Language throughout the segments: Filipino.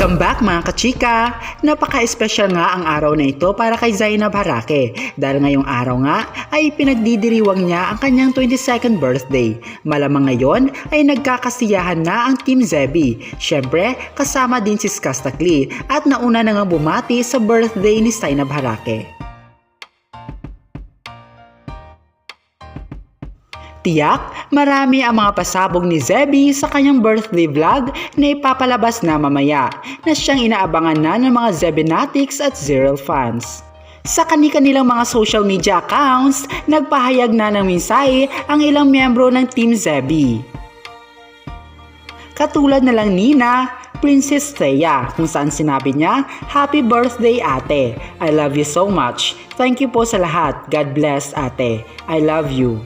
Welcome back mga kachika! Napaka-espesyal nga ang araw na ito para kay Zainab Harake dahil ngayong araw nga ay pinagdidiriwang niya ang kanyang 22nd birthday. Malamang ngayon ay nagkakasiyahan na ang Team Zebi. Siyempre, kasama din si Skastakli at nauna na nga bumati sa birthday ni Zainab Harake. Tiyak, marami ang mga pasabog ni Zebi sa kanyang birthday vlog na ipapalabas na mamaya na siyang inaabangan na ng mga Zebinatics at Ziril fans. Sa kani-kanilang mga social media accounts, nagpahayag na ng mensahe ang ilang miyembro ng Team Zebi. Katulad na lang Nina, Princess Thea, kung saan sinabi niya, "Happy birthday ate, I love you so much. Thank you po sa lahat, God bless ate, I love you."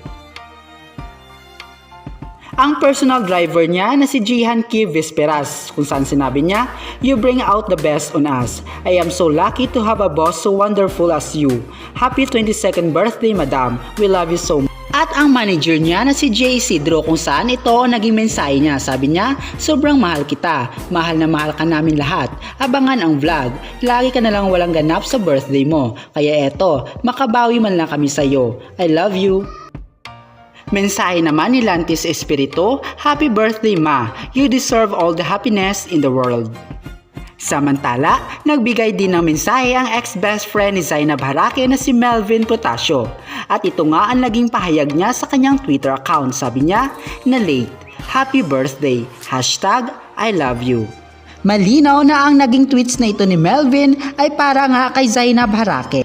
Ang personal driver niya na si Jihan Ki Visperas, kung saan sinabi niya, "You bring out the best on us. I am so lucky to have a boss so wonderful as you. Happy 22nd birthday, madam. We love you so much." At ang manager niya na si Jay Isidro, kung saan ito naging mensahe niya. Sabi niya, "Sobrang mahal kita. Mahal na mahal ka namin lahat. Abangan ang vlog. Lagi ka na lang walang ganap sa birthday mo. Kaya eto, makabawi man lang kami sa'yo. I love you." Mensahe naman ni Lantis Espiritu, "Happy birthday ma, you deserve all the happiness in the world." Samantala, nagbigay din ng mensahe ang ex-best friend ni Zainab Harake na si Melvin Potasio. At ito nga ang naging pahayag niya sa kanyang Twitter account. Sabi niya, na late, "Happy birthday, #I love you." Malinaw na ang naging tweets na ito ni Melvin ay para nga kay Zainab Harake.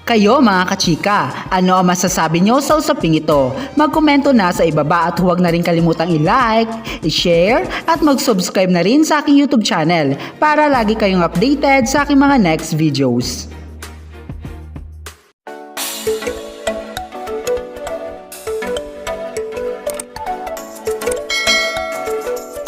Kayo mga kachika, ano ang masasabi nyo sa usaping ito? Magkomento na sa ibaba at huwag na rin kalimutang i-like, i-share at mag-subscribe na rin sa aking YouTube channel para lagi kayong updated sa aking mga next videos.